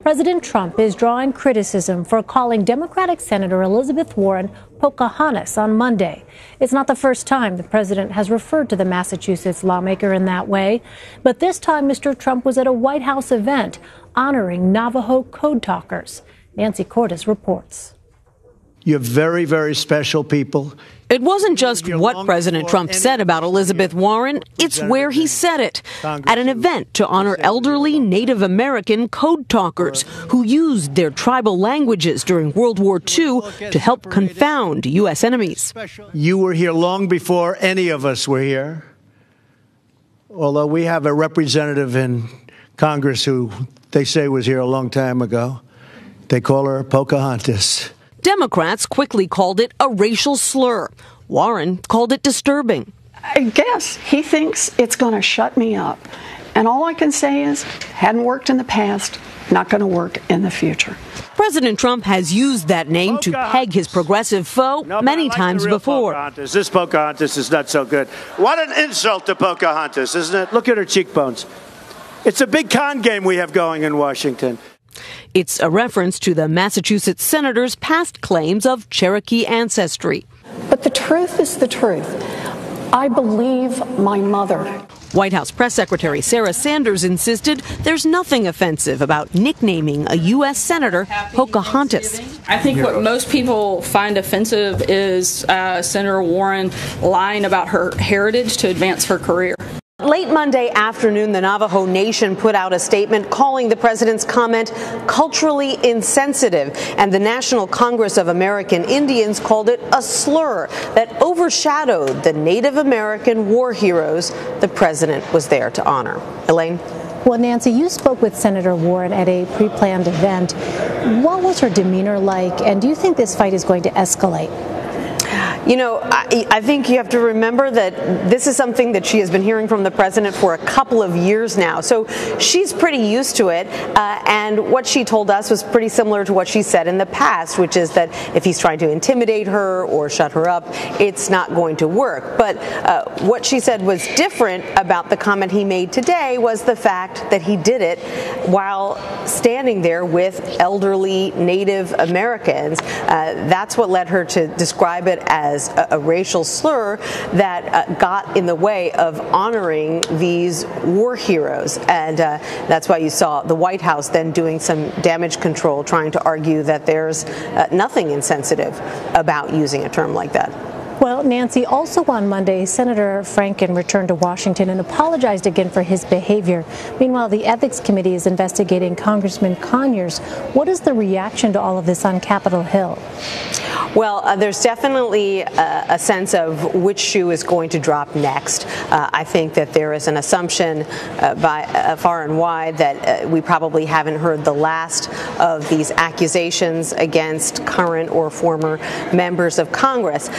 President Trump is drawing criticism for calling Democratic Senator Elizabeth Warren Pocahontas on Monday. It's not the first time the president has referred to the Massachusetts lawmaker in that way, but this time Mr. Trump was at a White House event honoring Navajo code talkers. Nancy Cordes reports. You're very, very special people. It wasn't just what President Trump said about Elizabeth Warren, it's where he said it, at an event to honor elderly Native American code talkers who used their tribal languages during World War II to help confound U.S. enemies. You were here long before any of us were here, although we have a representative in Congress who they say was here a long time ago. They call her Pocahontas. Democrats quickly called it a racial slur. Warren called it disturbing. I guess he thinks it's going to shut me up. And all I can say is, hadn't worked in the past, not going to work in the future. President Trump has used that name to peg his progressive foe many times before. Pocahontas. This Pocahontas is not so good. What an insult to Pocahontas, isn't it? Look at her cheekbones. It's a big con game we have going in Washington. It's a reference to the Massachusetts senator's past claims of Cherokee ancestry. But the truth is the truth. I believe my mother. White House Press Secretary Sarah Sanders insisted there's nothing offensive about nicknaming a U.S. senator Pocahontas. I think what most people find offensive is Senator Warren lying about her heritage to advance her career. Late Monday afternoon, the Navajo Nation put out a statement calling the president's comment culturally insensitive, and the National Congress of American Indians called it a slur that overshadowed the Native American war heroes the president was there to honor. Elaine? Well, Nancy, you spoke with Senator Warren at a pre-planned event. What was her demeanor like, and do you think this fight is going to escalate? You know, I think you have to remember that this is something that she has been hearing from the president for a couple of years now. So she's pretty used to it. And what she told us was pretty similar to what she said in the past, which is that if he's trying to intimidate her or shut her up, it's not going to work. But what she said was different about the comment he made today was the fact that he did it while standing there with elderly Native Americans. That's what led her to describe it as a racial slur that got in the way of honoring these war heroes. And that's why you saw the White House then doing some damage control, trying to argue that there's nothing insensitive about using a term like that. Well, Nancy, also on Monday, Senator Franken returned to Washington and apologized again for his behavior. Meanwhile, the Ethics Committee is investigating Congressman Conyers. What is the reaction to all of this on Capitol Hill? Well, there's definitely a sense of which shoe is going to drop next. I think that there is an assumption by far and wide that we probably haven't heard the last of these accusations against current or former members of Congress.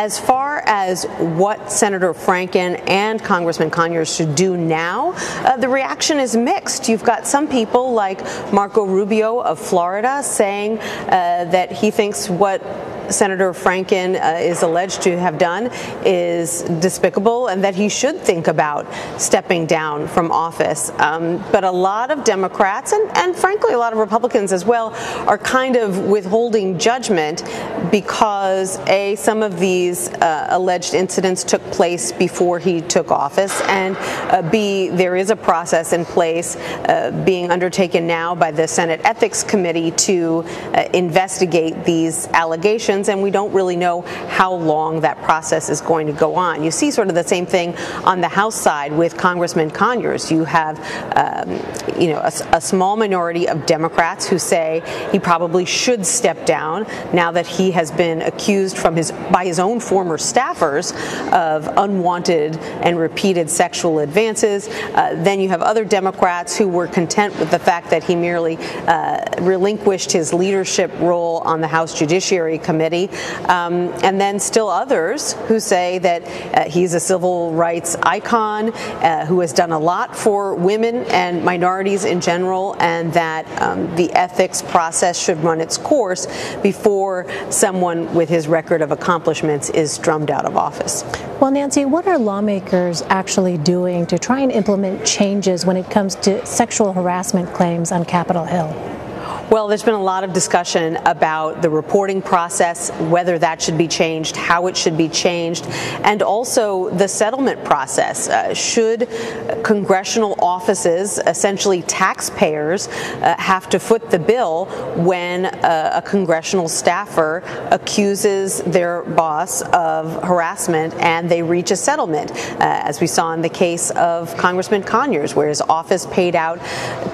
As far as what Senator Franken and Congressman Conyers should do now, the reaction is mixed. You've got some people like Marco Rubio of Florida saying that he thinks what Senator Franken is alleged to have done is despicable and that he should think about stepping down from office. But a lot of Democrats and frankly a lot of Republicans as well are kind of withholding judgment because A, some of these alleged incidents took place before he took office, and B, there is a process in place being undertaken now by the Senate Ethics Committee to investigate these allegations, and we don't really know how long that process is going to go on. You see sort of the same thing on the House side with Congressman Conyers. You have a small minority of Democrats who say he probably should step down now that he has been accused by his own former staffers of unwanted and repeated sexual advances. Then you have other Democrats who were content with the fact that he merely relinquished his leadership role on the House Judiciary Committee. And then still others who say that he's a civil rights icon who has done a lot for women and minorities in general, and that the ethics process should run its course before someone with his record of accomplishments is drummed out of office. Well, Nancy, what are lawmakers actually doing to try and implement changes when it comes to sexual harassment claims on Capitol Hill? Well, there's been a lot of discussion about the reporting process, whether that should be changed, how it should be changed, and also the settlement process. Should congressional offices, essentially taxpayers, have to foot the bill when a congressional staffer accuses their boss of harassment and they reach a settlement, as we saw in the case of Congressman Conyers, where his office paid out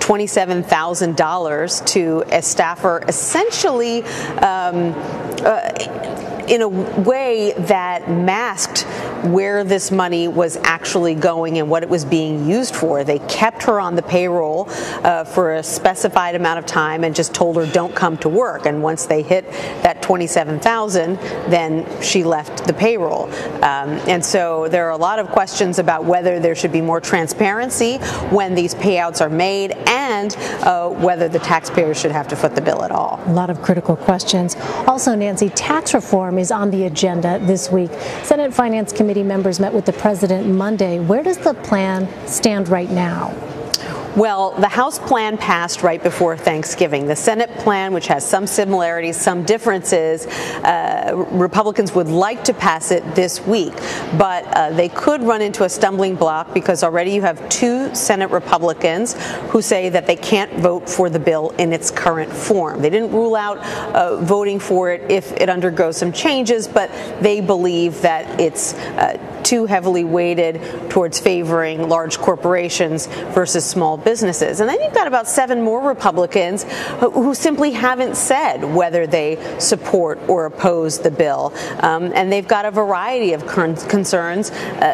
$27,000 to a staffer, essentially in a way that masked where this money was actually going and what it was being used for. They kept her on the payroll for a specified amount of time and just told her don't come to work. And once they hit that $27,000, then she left the payroll. And so there are a lot of questions about whether there should be more transparency when these payouts are made, and whether the taxpayers should have to foot the bill at all. A lot of critical questions. Also, Nancy, tax reform is on the agenda this week. Senate Finance Committee members met with the president Monday. Where does the plan stand right now? Well, the House plan passed right before Thanksgiving. The Senate plan, which has some similarities, some differences, Republicans would like to pass it this week, but they could run into a stumbling block because already you have 2 Senate Republicans who say that they can't vote for the bill in its current form. They didn't rule out voting for it if it undergoes some changes, but they believe that it's too heavily weighted towards favoring large corporations versus small businesses. And then you've got about 7 more Republicans who simply haven't said whether they support or oppose the bill. And they've got a variety of concerns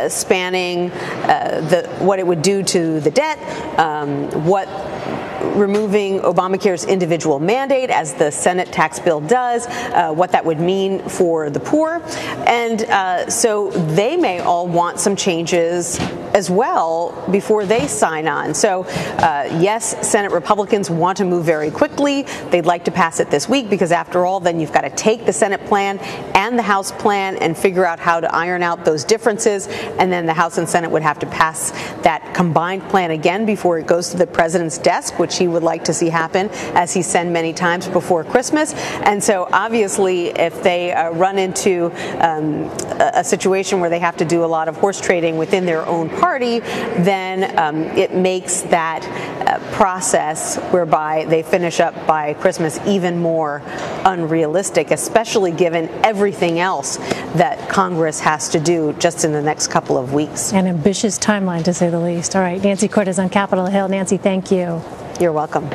spanning what it would do to the debt, what removing Obamacare's individual mandate, as the Senate tax bill does, what that would mean for the poor. And so they may all want some changes as well before they sign on. So yes, Senate Republicans want to move very quickly. They'd like to pass it this week because, after all, then you've got to take the Senate plan and the House plan and figure out how to iron out those differences. And then the House and Senate would have to pass that combined plan again before it goes to the president's desk, which he would like to see happen, as he said many times, before Christmas. And so obviously, if they run into a situation where they have to do a lot of horse trading within their own party, then it makes that process whereby they finish up by Christmas even more unrealistic, especially given everything else that Congress has to do just in the next couple of weeks. An ambitious timeline, to say the least. All right, Nancy Cortez on Capitol Hill. Nancy, thank you. You're welcome.